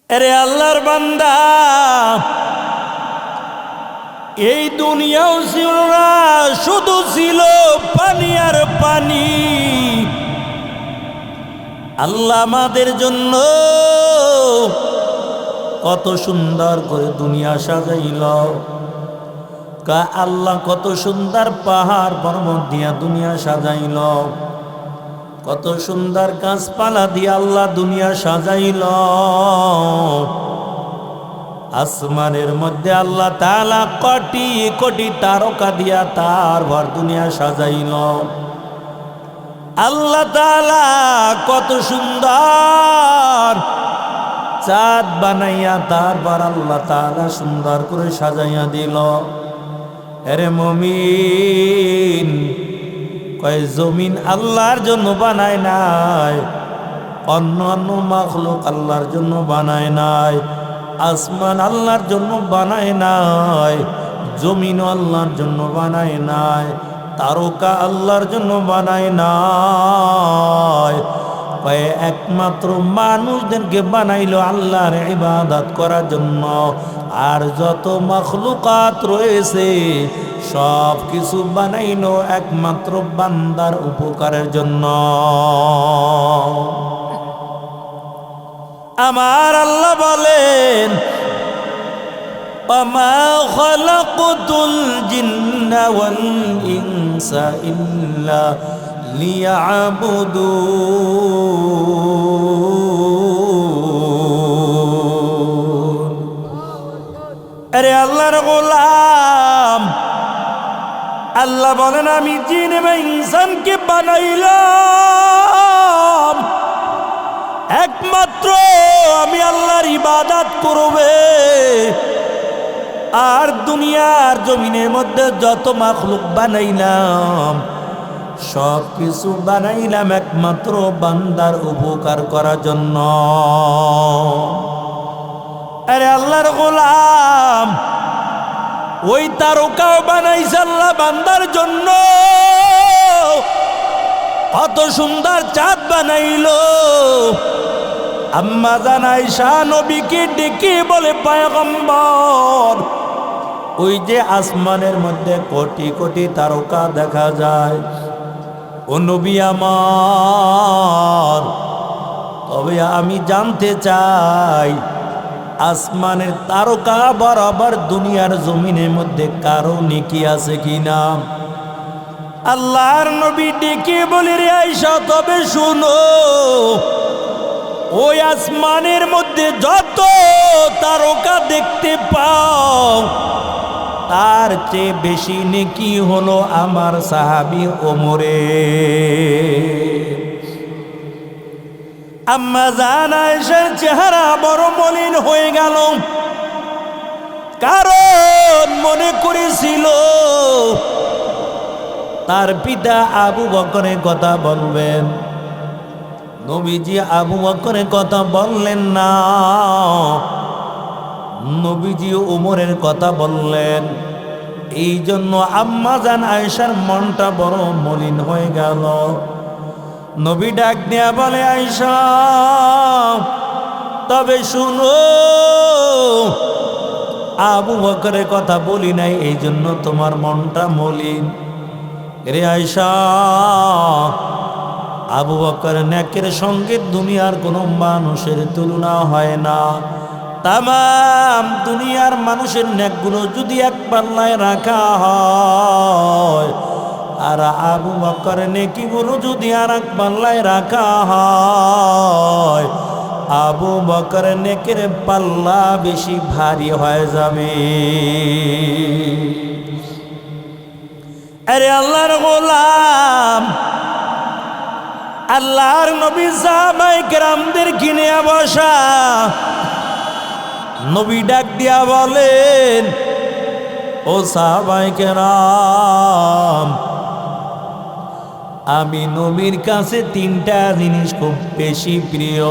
এরে আল্লাহর বান্দা, এই দুনিয়াও ছিল না, শুধু ছিল পানি আর পানি। আল্লাহ আমাদের জন্য কত সুন্দর করে দুনিয়া সাজাইল। আল্লাহ কত সুন্দর পাহাড় পর্বত দিয়া দুনিয়া সাজাইল, কত সুন্দর গাছপালা দিয়ে আল্লাহ দুনিয়া সাজাইল। আসমানের মধ্যে আল্লাহ তাআলা কোটি কোটি তারকা দিয়া তারপর দুনিয়া সাজাইল। আল্লাহ তাআলা কত সুন্দর চাঁদ বানাইয়া তারপর আল্লাহ তাআলা সুন্দর করে সাজাইয়া দিল। আরে মুমিন, কয় জমিন আল্লাহর জন্য বানায় নাই, অন্য অন্য মাখলুক আল্লাহর জন্য বানায় নাই। আসমান আল্লাহর জন্য বানায় নাই, জমিনও আল্লাহর জন্য বানায় নাই, তারকা আল্লাহর জন্য বানায় নাই। কয়ে একমাত্র মানুষদেরকে বানাইলো আল্লাহর ইবাদত করার জন্য। আর যত মাখলুকাত রয়েছে সব কিছু বানাইলো একমাত্র বান্দার উপকারের জন্য। আমার আল্লাহ বলেন, ওমা খালাকতুল জিন্না ওয়াল ইনসা ইল্লা লিয়াবুদুন। আরে আল্লাহর গোলাম, আল্লাহ বলেন আমি জিন এবং ইনসানকে বানাইলাম একমাত্র আমি আল্লাহর ইবাদত করবে। আর দুনিয়ার জমিনের মধ্যে যত মাখলুক বানাইলাম সব কিছু বানাইলাম একমাত্র বান্দার উপকার করার জন্য। আরে আল্লাহর গোলাম, ওই তারকাও বানাইছে আল্লাহ বান্দার জন্য। কত সুন্দর চাঁদ বানাইলো। আম্মা জান আয়েশা নবীকে ডেকে বলে, পয়গম্বর, ওই যে আসমানের মধ্যে কোটি কোটি তারকা দেখা যায়, ও নবী আমার, তবে আমি জানতে চাই আসমানের তারকা বরাবর দুনিয়ার জমিনের মধ্যে কারো নেকি আছে কিনা। আল্লাহর নবী ডেকে বলে, রে আয়েশা, তবে শুনো, ওই আসমানের মধ্যে যত তারকা দেখতে পাও তার চেয়ে বেশি নেকি হলো আমার সাহাবী ওমরের। আম্মা জান আয়েশার চেহারা বড় মলিন হয়ে গেল, কারণ মনে করেছিল তার পিতা আবু বকরের কথা বলবেন। নবীজি আবু বকরের কথা বললেন না, নবীজি ওমরের কথা বললেন। এই জন্য আম্মা জান আয়েশার মনটা বড় মলিন হয়ে গেল। নবী ডাক দিয়া বলে, আয়েশা, তবে শুনো, আবু বকরের কথা বলি নাই এই জন্য তোমার মনটা মলিন। রে আয়েশা, আবু বকর নেকের সঙ্গে দুনিয়ার কোনো মানুষের তুলনা হয় না। তামাম দুনিয়ার মানুষের নেকগুলো যদি এক পাল্লায় রাখা হয়, আর আবু বকর নেকিগুলো যদি আর এক পাল্লায় রাখা হয়, আবু বকর নেকের পাল্লা বেশি ভারী হয়ে যাবে। আরে আল্লাহর গোলাম, আল্লাহর নবী সাহাবায়ে কেরামদের কিনে বসা। নবী ডাক দিয়া বলেন, ও সাহাবায়ে কেরাম, আমি নবীর কাছে তিনটা জিনিস খুব বেশি প্রিয়,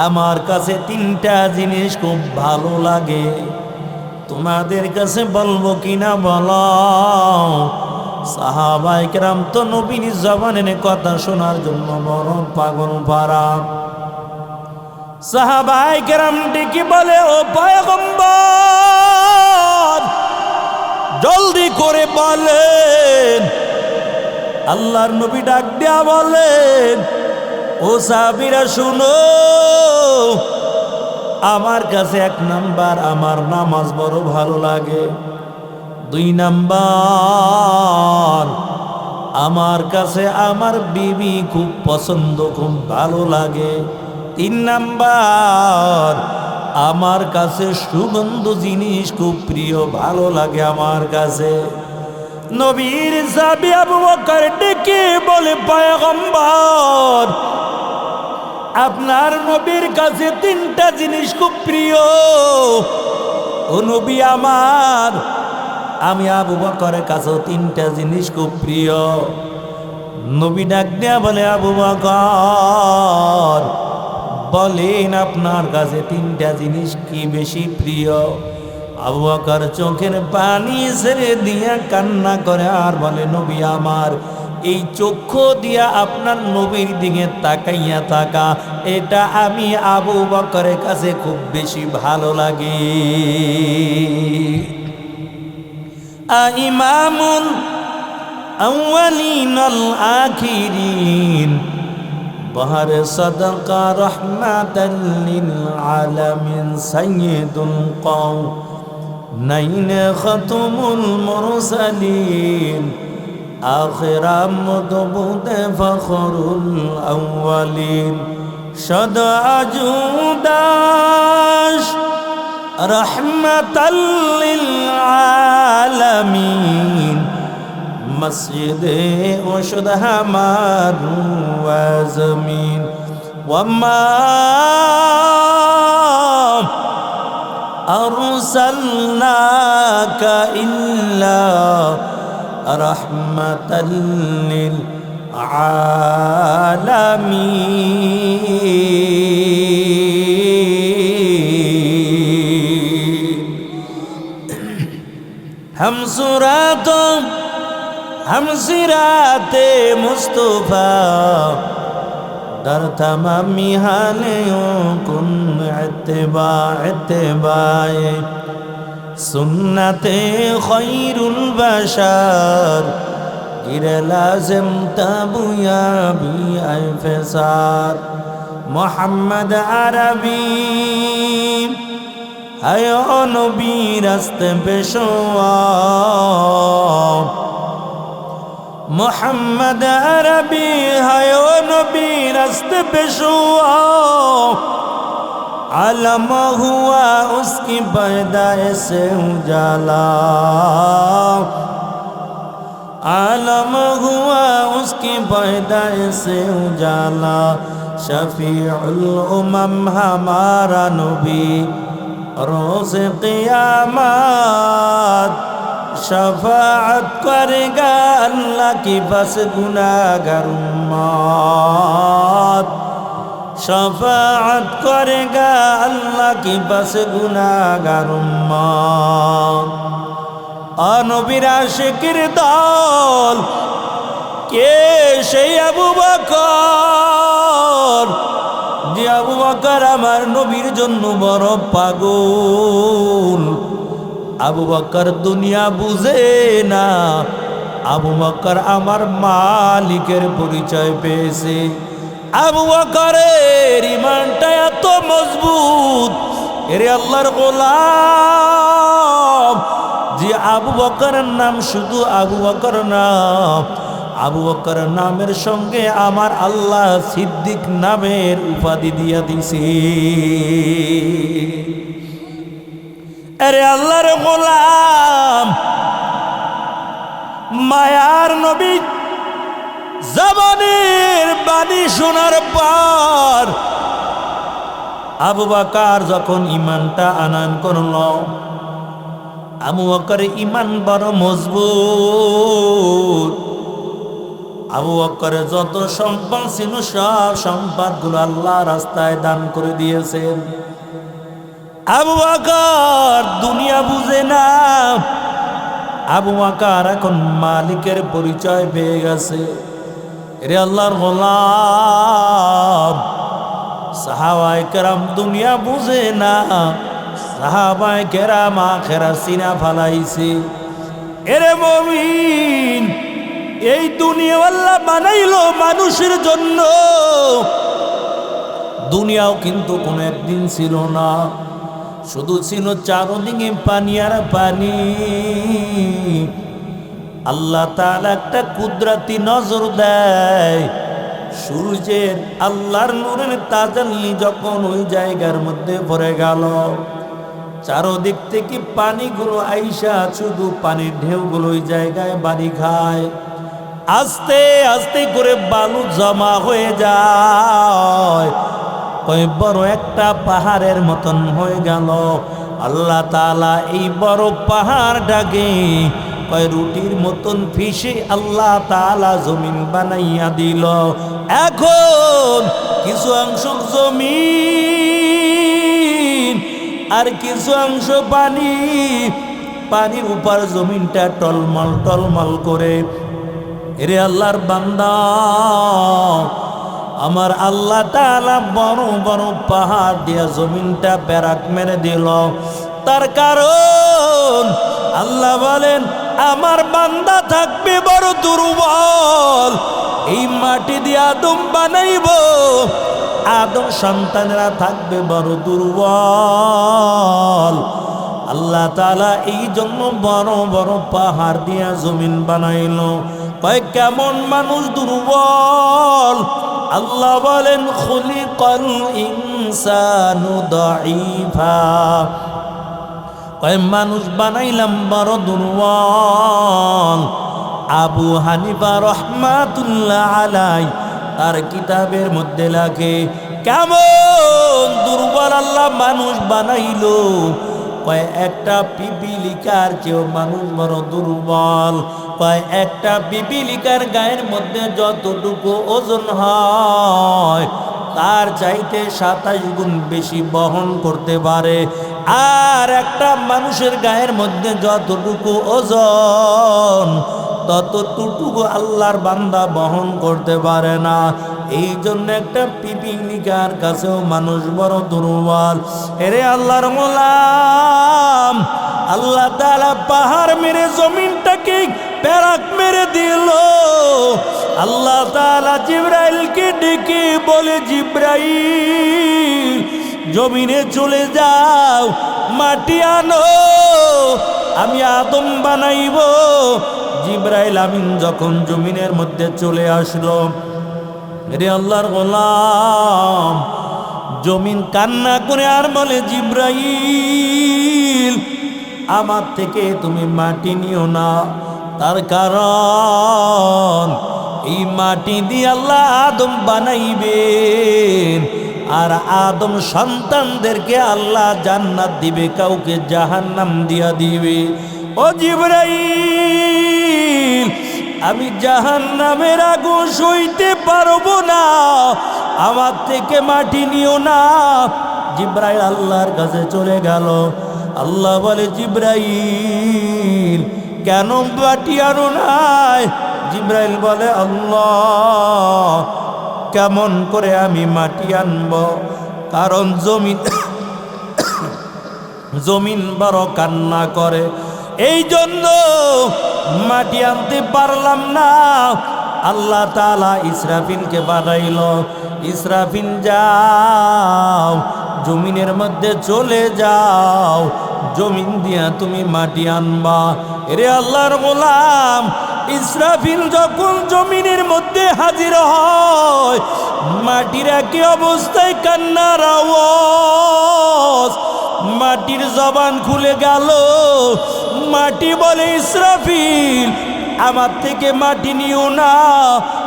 আমার কাছে তিনটা জিনিস খুব ভালো লাগে, তোমাদের কাছে বলবো কিনা বলো। সাহাবায়ে কেরাম তো নবীর জবানের কথা শোনার জন্য বড় পাগল পারা। সাহাবায়ে কেরাম ডেকে বলে, ও পয়গম্বর, জলদি করে বলেন। আল্লাহর নবী ডাক দিয়া বলেন, ও সাহাবীরা শুনো, আমার কাছে 1 নাম্বার আমার নামাজ বড় ভালো লাগে, 2 নাম্বার আমার কাছে আমার বিবি খুব পছন্দ, খুব ভালো লাগে, 3 নাম্বার আমার কাছে সুগন্ধ জিনিস খুব প্রিয়, ভালো লাগে আমার কাছে। নবীর সাহাবী আবু বকর ডেকে বলে, পয়গম্বর, আপনার নবীর কাছে 3টা জিনিস খুব প্রিয়। ও নবী আমার, আমি আবু বকরের কাছেও 3টা জিনিস খুব প্রিয়। নবী ডাক দেয়া বলে, আবু বকর, বলেন আপনার কাছে 3টা জিনিস কি বেশি প্রিয়? আবু বকর চোখের পানি ছেড়ে দিয়া কান্না করে আর বলে, নবী আমার, এই চক্ষু দিয়া আপনার নবীর দিকে তাকাইয়া থাকা, এটা আমি আবু বকরের কাছে খুব বেশি ভালো লাগে। ইমামুল আউয়ালিন আল আখিরিন, বহর সাদাকা রহমাতাল লিল আলামিন, সাইয়্যিদুল কওম নাইন খাতুমুল মুরসালিন, আখিরা মুদবুদ ফখরুল আউয়ালিন, সদা জুদাশ রহমাতাল লিল আলামিন, মসজিদে ওশুদ হামার ওয়া জমিন, ওয়ামা আরসালনাকা ইল্লা রহমাতাল লিল আলামিন। हम सिराते मुस्तफा दर तमामी हालियों कुन इत्तिबाए सुन्नते खैरुल बशर गिरे लाजिम तबुया भी अफसार मोहम्मद अरबी आयो नबी रास्ते पेशवा मोहम्मद अरबी आयो नबी रास्ते पेशवा आलम हुआ उसकी पैदाइश से उजाला आलम हुआ उसकी पैदाइश से उजाला शफीउल उमम हमारा नबी रोज़ क़ियामत शफाअत करेगा अल्लाह की बस गुनाहगार उम्मत शफाअत करेगा अल्लाह की बस गुनाहगार उम्मत। नबीर आशिकेर दल কে সেই আবু বকর যে আবু বকর আমার নবীর জন্য বড় পাগল। আবু বকর দুনিয়া বুঝে না, আবু বকর আমার মালিকের পরিচয় পেয়েছে। আবু বকরের ঈমানটা এত মজবুত, এরে আল্লাহর গোলাম, যে আবু বকরের নাম শুধু আবু বকর না, আবু বকর নামের সঙ্গে আমার আল্লাহ সিদ্দিক নামের উপাধি দিয়া দিছে। আরে আল্লাহর গোলাম, মায়ার নবী জবানের বাণী শোনার পর আবু বকর যখন ঈমানটা আনয়ন করল, আবু বকরের ঈমান বড় মজবুত। আবু বকরের যত সম্পদ ছিল সব সম্পদগুলো আল্লাহ রাস্তায় দান করে দিয়েছেন। আবু বকর দুনিয়া বুঝে না, আবু বকর এখন মালিকের পরিচয় পেয়ে গেছে। রে আল্লাহর গোলাম, সাহাবায়ে কেরাম দুনিয়া বুঝে না, সাহাবায়ে কেরাম আখিরাত চিনা ফেলাইছে। এরে মুমিন, এই দুনিয়া আল্লাহ বানাইলো মানুষের জন্য। দুনিয়াও কিন্তু কোনো একদিন ছিল না, শুধু ছিল চারদিকে পানি আর পানি। আল্লাহ তাআলা একটা কুদরতি নজর দেয়, সূর্যের আল্লাহর নূরের তাজাল্লি যখন ওই জায়গার মধ্যে পড়ে গেল, চারদিক থেকে পানিগুলো আইসা শুধু পানির ঢেউগুলো ওই জায়গায় বাড়ি খায়। আস্তে আস্তে করে বালু জমা হয়ে যায়, ওই বড় একটা পাহাড়ের মতন হয়ে গেল। আল্লাহ তাআলা এই বড় পাহাড়টাকে ওই রুটির মতন ফিসে আল্লাহ তাআলা জমিন বানাইয়া দিল। এখন কিছু অংশ জমিন আর কিছু অংশ পানি, পানির উপর জমিনটা টলমল টলমল করে। এরে আল্লাহর বান্দা, আমার আল্লাহ তাআলা বড় বড় পাহাড় দিয়া জমিনটা ব্যারাক মেরে দিল। তার কারণ আল্লাহ বলেন, আমার বান্দা থাকবে বড় দুর্বল, এই মাটি দিয়ে আদম বানাইব, আদম সন্তানেরা থাকবে বড় দুর্বল। আল্লাহ তাআলা এই জন্য বড় বড় পাহাড় দিয়া জমিন বানাইল। কয় কেমন মানুষ দুর্বল? আল্লাহ বলেন, খুলিকাল ইনসানু দাঈফা, কয় মানুষ বানাইলাম বড় দুর্বল। আবু হানিফা রাহমাতুল্লাহ আলাইহি তার কিতাবের মধ্যে লেখে, কেমন দুর্বল আল্লাহ মানুষ বানাইলো। কয় একটা পিপিলিকার চেয়েও মানুষ বড় দুর্বল। কয় একটা পিপিলিকার গায়ের মধ্যে যতটুকু ওজন হয় তার চাইতে 27 গুণ বেশি বহন করতে পারে, আর একটা মানুষের গায়ের মধ্যে যতটুকু ওজন ততটুকু আল্লাহর বান্দা বহন করতে পারে না। এই জন্য একটা পিপিলিকার কাছেও মানুষ বড় দুর্বল। এরে আল্লাহর গোলাম, আল্লাহ তাআলা পাহাড় মেরে জমিনটাকে প্যারাক মেরে দিল। আল্লাহ তাআলা জিবরাইলকে ডেকে বলে, জিবরাইল জমিনে চলে যাও, মাটি আনো, আমি আদম বানাইব। জিবরাইল আমিন যখন জমিনের মধ্যে চলে আসলো, রে আল্লাহর গোলাম, জমিন কান্না করে আর বলে, জিবরাইল আমার থেকে তুমি মাটি নিও না। তার কারণ এই মাটি দিয়ে আল্লাহ আদম বানাইবেন, আর আদম সন্তানদেরকে আল্লাহ জান্নাত দিবে, কাউকে জাহান্নাম দিয়া দিবে। ও জিবরাইল, আমি জাহান্নামের আগুন সইতে পারবো না, আমার থেকে মাটি নিও না। জিবরাইল আল্লাহর কাছে চলে গেল। আল্লাহ বলে, জিবরাইল কেন মাটি আনো নাই? জিবরাইল বলে, আল্লাহ কেমন করে আমি মাটি আনব? কারণ জমিন বড় কান্না করে, এই জন্য মাটি আনতে পারলাম না। আল্লাহ তাআলা ইসরাফিলকে বানাইল, ইসরাফিল যাও জমিনের মধ্যে চলে যাও, জমিন দিয়া তুমি মাটি আনবা। এরে আল্লাহর গোলাম, ইসরাফিল যখন জমিনের মধ্যে হাজির হয়, মাটির একই অবস্থায় কান্নার আওয়াজ, মাটির জবান খুলে গেল। মাটি বলে, ইসরাফিল আমার থেকে মাটি নিও না,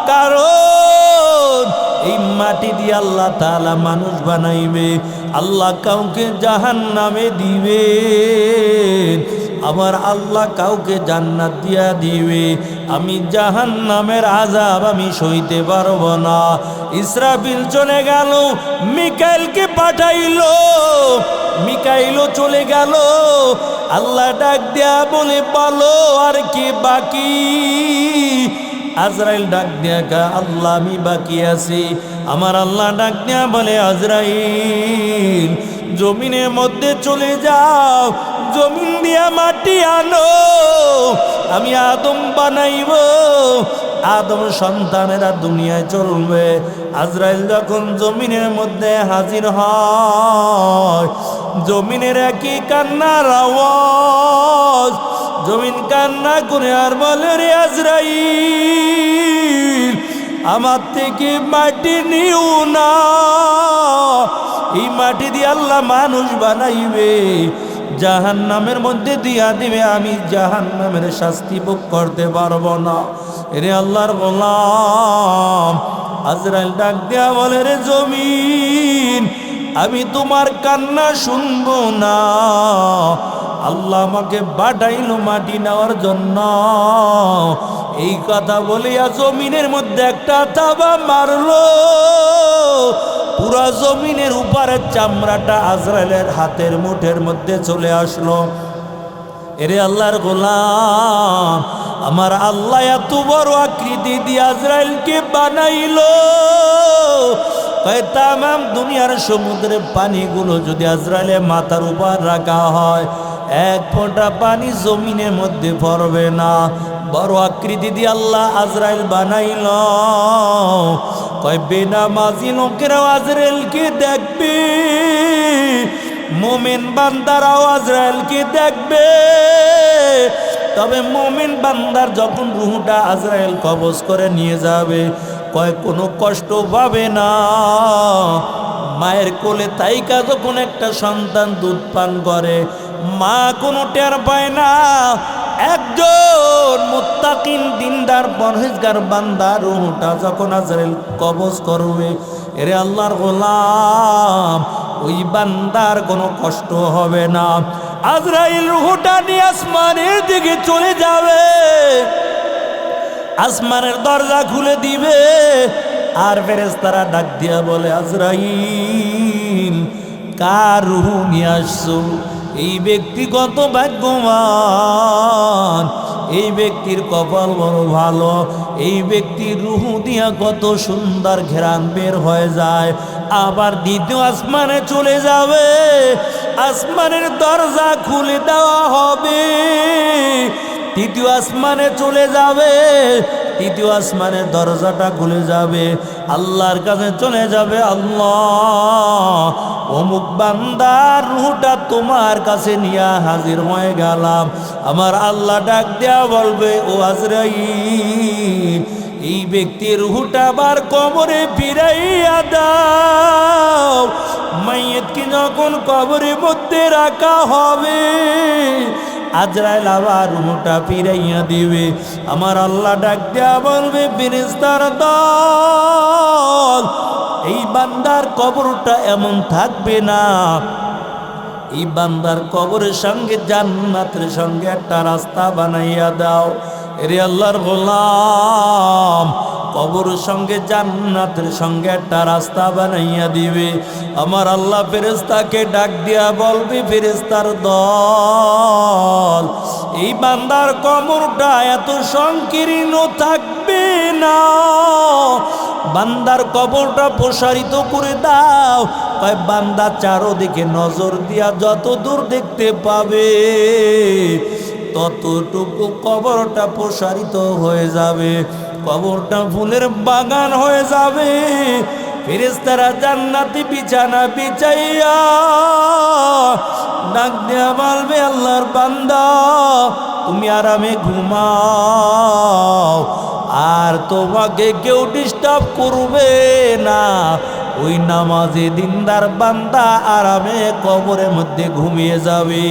কারণ এই মাটি দিয়ে আল্লাহ তাআলা মানুষ বানাইবে, আল্লাহ কাউকে জাহান্নামে দিবে, আমার আল্লাহ কাউকে জান্নাত দিয়া দিবে। আমি জাহান্নামের আযাব আমি সইতে পারবো না। ইসরাফিল চলে গেল, মিকাইলকে পাঠাইলো, মিকাইলও চলে গেল। আল্লাহ ডাক দেয়া বলে, বলো আর কি বাকি? আজরাইল ডাক দিয়া কা আল্লাহ আমি বাকি আছি। আমার আল্লাহ ডাক দিয়া বলে আজরাইল জমিনের মধ্যে চলে যাও, জমিন দিয়া মাটি আনো, আমি আদম বানাইব, আদম সন্তানেরা দুনিয়ায় চলবে। আজরাইল যখন জমিনের মধ্যে হাজির হয়, জমিনের একই কান্নার আওয়াজ, জমিন কান্না করে আর বলে রে আজরাইল আমার থেকে মাটি নিও না, এই মাটি দিয়ে আল্লাহ মানুষ বানাইবে, জাহান্নামের মধ্যে দিয়া দিবে, আমি জাহান্নামের শাস্তি ভোগ করতে পারবো না। এরে আল্লাহর গোলাম আজরাইল ডাক দিয়া বলে রে জমিন আমি তোমার কান্না শুনবো না, আল্লাহ আমাকে পাঠাইলো মাটি নেওয়ার জন্য। এই কথা বলিয়া জমিনের মধ্যে একটা থাবা মারলো, পুরা জমিনের উপরের চামড়াটা আজরাইলের হাতের মুঠের মধ্যে চলে আসলো। এরে আল্লাহর গোলাম আমার আল্লাহ এত বড় আকৃতি দিয়ে আজরাইলকে বানাইলো, তামাম দুনিয়ার সমুদ্রের পানিগুলো যদি আজরাইলের মাথার উপর রাখা হয় এক ফোঁটা পানি জমিনের মধ্যে পড়বে না। বড় আকৃতি দিয়ে আল্লাহ আজরাইল বানাইল। কয় বেনামাজি লোকেরাও আজরাইলকে দেখবে, মুমিন বান্দারাও আজরাইলকে দেখবে। তবে মুমিন বান্দার যখন রূহটা আজরাইল কবজ করে নিয়ে যাবে, কয় কোনো কষ্ট পাবে না। মায়ের কোলে তাইকা যখন একটা সন্তান দুধ পান করে, মা কোনো টের পায় না। একজন মুত্তাকিন দিনদার পরহেজগার বান্দা রূহটা যখন আজরাইল কবজ করবে, এরে আল্লাহর গোলাম ওই বান্দার কোনো কষ্ট হবে না। আজরাইল রূহটা নিয়ে আসমানের দিকে চলে যাবে, আসমানের দরজা খুলে দিবে। আর ফেরেশতারা ডাক দিয়া বলে আজরাইল কার রূহ নিয়ে আসছো? এই ব্যক্তি কত ভাগ্যবান, এই ব্যক্তির কপাল বড় ভালো, এই ব্যক্তির রূহ দিয়া কত সুন্দর ঘেরান বের হয়ে যায়। আবার দ্বিতীয় আসমানে চলে যাবে, আসমানের দরজা খুলে দেওয়া হবে। তৃতীয় আসমানে চলে যাবে, তৃতীয় আসমানের দরজাটা খুলে যাবে, আল্লাহর কাছে চলে যাবে। আল্লাহ অমুক বান্দার রূহটা তোমার কাছে নিয়ে হাজির হয়ে গেলাম। আমার আল্লাহ ডাক দেয়া বলবে ও আজরাইল এই ব্যক্তির রূহটা আবার কবরে ফিরাইয়া দাও। মাইয়াতকে যখন কবরের মধ্যে রাখা হবে, আজরাইল আবার রূহটা ফিরাইয়া দিবে। আমার আল্লাহ ডাক দেয়া বলবে ফেরেশতার দল এই বান্দার কবরটা এমন থাকবে না, এই বান্দার কবরের সঙ্গে জান্নাতের সঙ্গে একটা রাস্তা বানাইয়া দাও। এরে আল্লাহর গোলাম কবরের সঙ্গে জান্নাতের সঙ্গে একটা রাস্তা বানাইয়া দিবে। আমার আল্লাহ ফেরেশতাকে ডাক দিয়া বলবে ফেরেশতার দল এই বান্দার কবরটা এত সংকীর্ণ থাকবে না, বান্দার কবরটা প্রসারিত করে দাও। কয় বান্দা চারোদিকে নজর দিয়া যত দূর দেখতে পাবে ততটুকু কবরটা প্রসারিত হয়ে যাবে, কবরটা ফুলের বাগান হয়ে যাবে। ফেরেশতারা জান্নাতি বিছানা বিছাইয়া ডাক দেয়া বলবে আল্লাহর বান্দা তুমি আরামে ঘুমাও, আর তোমাকে কেউ ডিস্টার্ব করবে না। ওই নামাজে দিনদার বান্দা আরামে কবরের মধ্যে ঘুমিয়ে যাবে।